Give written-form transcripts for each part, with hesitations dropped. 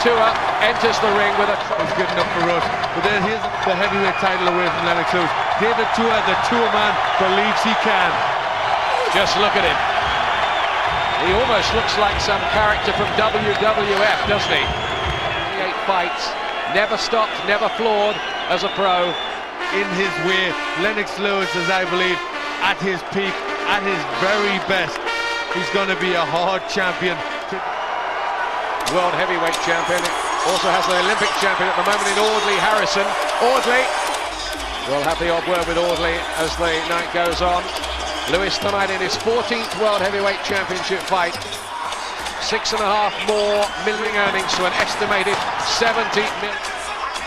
Tua enters the ring with a... It's good enough for us. But then here's the heavyweight title away from Lennox Lewis. David Tua, the Tua man, believes he can. Just look at him. He almost looks like some character from WWF, doesn't he? 8 fights, never stopped, never flawed as a pro. In his way, Lennox Lewis is, I believe, at his peak, at his very best. He's going to be a hard champion. World heavyweight champion, also has the Olympic champion at the moment in Audley Harrison. Audley, we'll have the odd word with Audley as the night goes on. Lewis tonight in his 14th World Heavyweight Championship fight. 6.5 more million earnings to an estimated 70 million.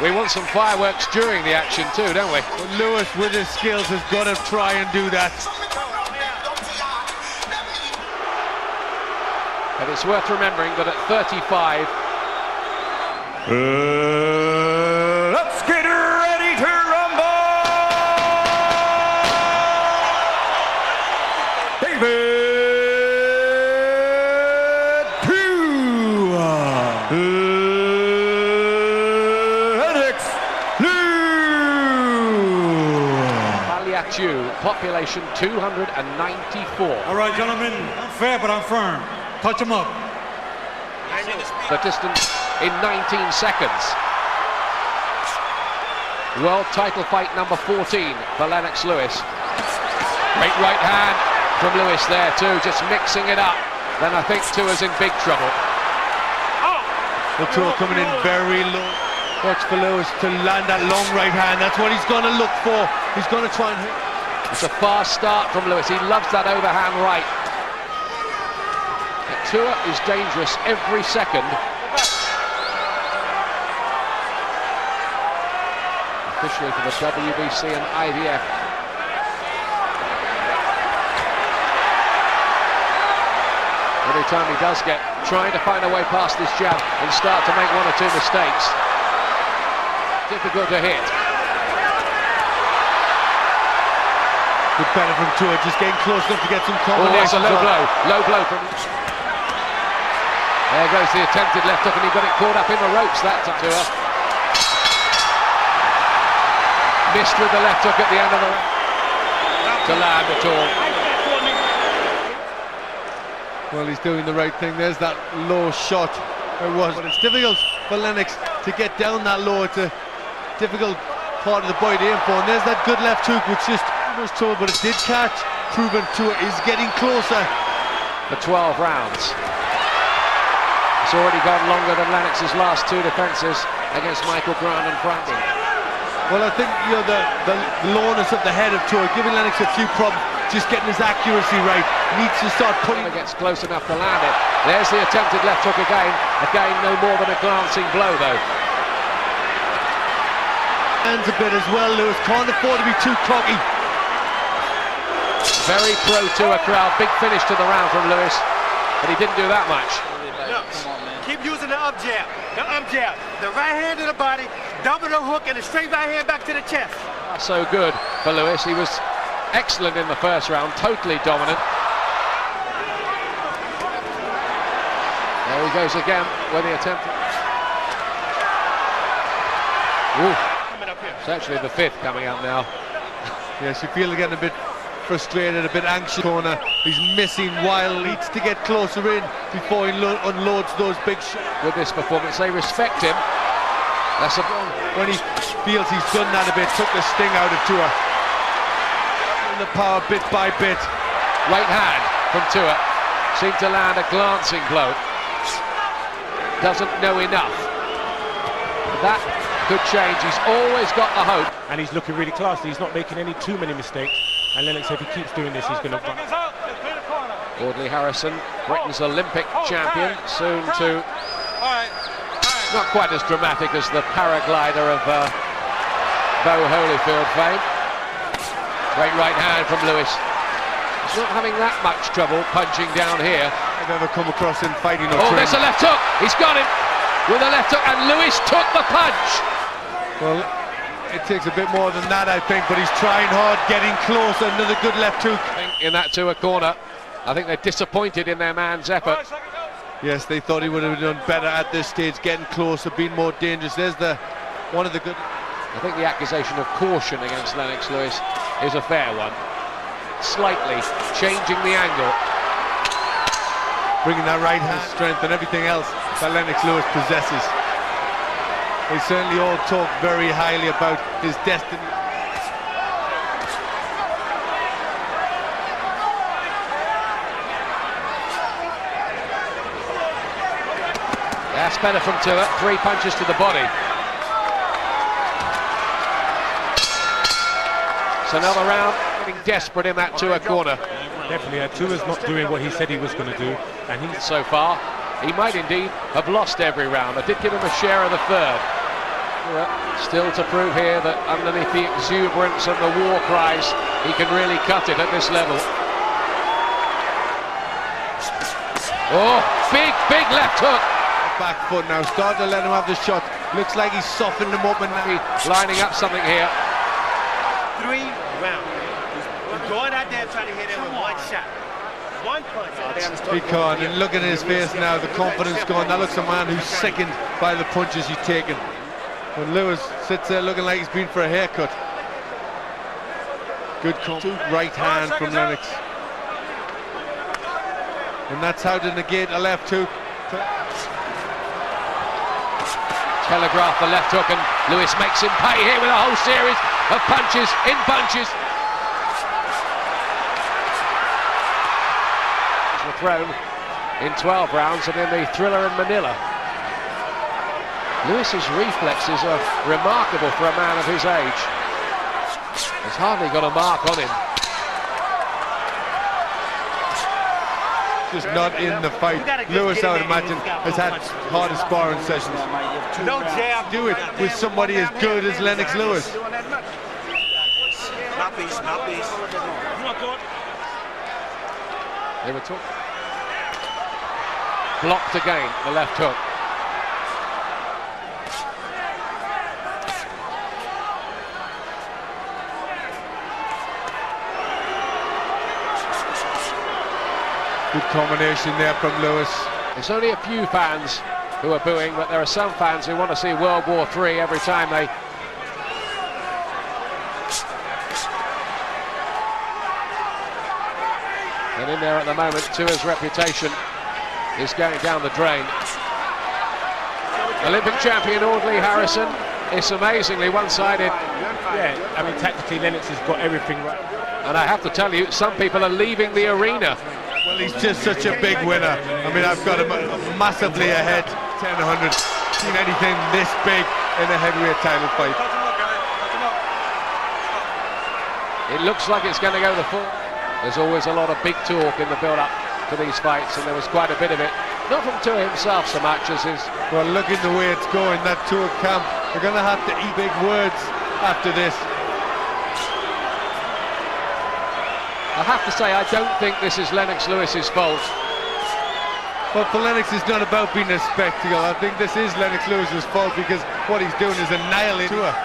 We want some fireworks during the action too, don't we? But Lewis, with his skills, has got to try and do that. And it's worth remembering that at 35... let's get ready to rumble! David Tua! Lennox Lewis! Population 294. All right, gentlemen, I'm fair, but I'm firm. Touch him up. The distance in 19 seconds. World title fight number 14 for Lennox Lewis. Great right hand from Lewis there too, just mixing it up. Then I think Tua's in big trouble. The Tua coming in very low. Watch for Lewis to land that long right hand. That's what he's going to look for. He's going to try and hit. It's a fast start from Lewis. He loves that overhand right. Tua is dangerous every second. Officially for the WBC and IVF. Every time he does get trying to find a way past this jab and start to make 1 or 2 mistakes. Difficult to hit. Good better from Tua, just getting close enough to get some combinations. Oh, it's a low blow from... There goes the attempted left hook, and he got it caught up in the ropes that time. Tua missed with the left hook at the end of the to land at all. Well, he's doing the right thing. There's that low shot. It was, but it's difficult for Lennox to get down that low. It's a difficult part of the body to aim for. And there's that good left hook, which just was trouble, but it did catch. Proven Tua is getting closer. For 12 rounds. It's already gone longer than Lennox's last 2 defences against Michael Grant and Franklin. Well, I think, you know, the lowness of the head of Tua, giving Lennox a few problems, just getting his accuracy right. Needs to start putting... Gets close enough to land it. There's the attempted left hook again. Again, no more than a glancing blow, though. Hands a bit as well, Lewis. Can't afford to be too cocky. Very pro-Tua crowd. Big finish to the round from Lewis, but he didn't do that much. Keep using the up jab, the right hand to the body, double the hook, and a straight right hand back to the chest. So good for Lewis. He was excellent in the first round, totally dominant. There he goes again with the attempt. Ooh. It's actually the 5th coming up now. Yes, you feel getting a bit frustrated, a bit anxious. Corner. He's missing while needs to get closer in before he unloads those big shots. With this performance, they respect him. That's when he feels he's done that a bit, took the sting out of Tua. The power bit by bit. Right hand from Tua. Seemed to land a glancing blow. Doesn't know enough. That could change. He's always got the hope. And he's looking really classy. He's not making too many mistakes. And Lennox, if he keeps doing this, he's going to run. Audley Harrison, Britain's Olympic champion, soon to... Not quite as dramatic as the paraglider of Bo Holyfield fame. Great right hand from Lewis. He's not having that much trouble punching down here. I've ever come across him fighting. Oh, there's a left hook. He's got him with a left hook, and Lewis took the punch. Well, it takes a bit more than that, I think, but he's trying hard, getting close. Another good left hook. In that Tua corner, I think they're disappointed in their man's effort. Yes, they thought he would have done better at this stage, getting closer, being more dangerous. There's one of the good... I think the accusation of caution against Lennox Lewis is a fair one. Slightly changing the angle. Bringing that right hand strength and everything else that Lennox Lewis possesses. They certainly all talk very highly about his destiny. That's better from Tua, 3 punches to the body. It's another round, getting desperate in that Tua corner. Definitely, Tua's not doing what he said he was going to do, and he's so far. He might indeed have lost every round. I did give him a share of the third. Still to prove here that underneath the exuberance and the war cries, he can really cut it at this level. Oh, big left hook. Back foot now, start to let him have the shot. Looks like he's softened him up and now lining up something here. 3 rounds. We're going out there trying to hit him with one shot. One punch. He can't, and look at his face now, the confidence gone. That looks a man who's sickened by the punches he's taken. And Lewis sits there looking like he's been for a haircut. Good right hand from Lennox. And that's how to negate a left hook. Telegraph the left hook, and Lewis makes him pay here with a whole series of punches in punches. Were thrown in 12 rounds and in the thriller in Manila. Lewis's reflexes are remarkable for a man of his age. He's hardly got a mark on him. Just not in the fight. Lewis, I would imagine, has had harder sparring sessions. No jab. Do it with somebody as good as Lennox Lewis. Mouthpiece. They were talking. Blocked again, the left hook. Good combination there from Lewis. There's only a few fans who are booing, but there are some fans who want to see World War III every time they... And in there at the moment, Tua's reputation is going down the drain. Olympic champion Audley Harrison. It's amazingly one-sided. yeah, I mean, tactically Lennox has got everything right. And I have to tell you, some people are leaving the arena. Well, he's just such a big winner. I mean, I've got him massively ahead. 10-100. Seen anything this big in a heavyweight title fight. It looks like it's going to go the full. There's always a lot of big talk in the build-up to these fights, and there was quite a bit of it. Not from Tua himself so much as his... Well, looking the way it's going, that Tua camp, they're going to have to eat big words after this. I have to say, I don't think this is Lennox Lewis's fault. But for Lennox, it's not about being a spectacle. I think this is Lennox Lewis's fault because what he's doing is annihilating Tua.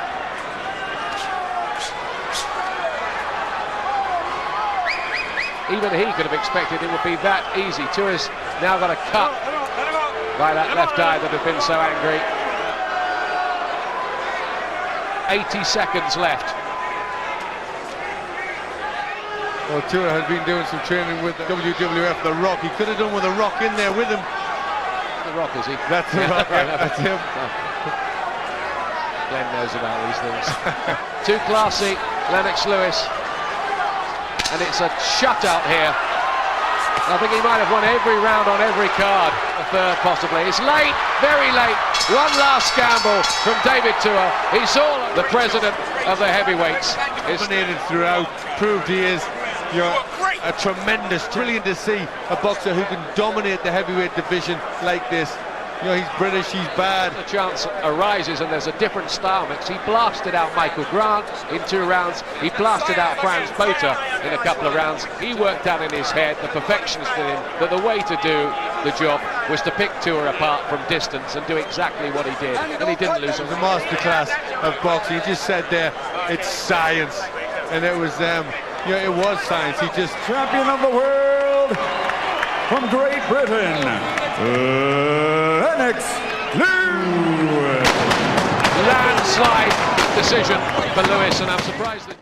Even he could have expected it would be that easy. Tua's now got a cut by that left eye that had been so angry. 80 seconds left. Well, Tua has been doing some training with the WWF, The Rock. He could have done with The Rock in there with him. The Rock, is he? That's The Rock, that's him. Glenn knows about these things. Too classy, Lennox Lewis. And it's a shutout here. I think he might have won every round on every card. A third, possibly. It's late, very late. One last gamble from David Tua. He saw the president of the heavyweights. Dominated throughout, proved he is a tremendous, brilliant to see a boxer who can dominate the heavyweight division like this. You know, he's British, he's bad. The chance arises and there's a different style mix. He blasted out Michael Grant in 2 rounds. He blasted out Franz Botha in a couple of rounds. He worked out in his head, the perfectionist in him, that the way to do the job was to pick Tua apart from distance and do exactly what he did. And he didn't lose. It was a masterclass of boxing. He just said there, it's science. And it was, you know, it was science. He just... Champion of the world, from Great Britain, Lennox. Landslide decision for Lewis, and I'm surprised that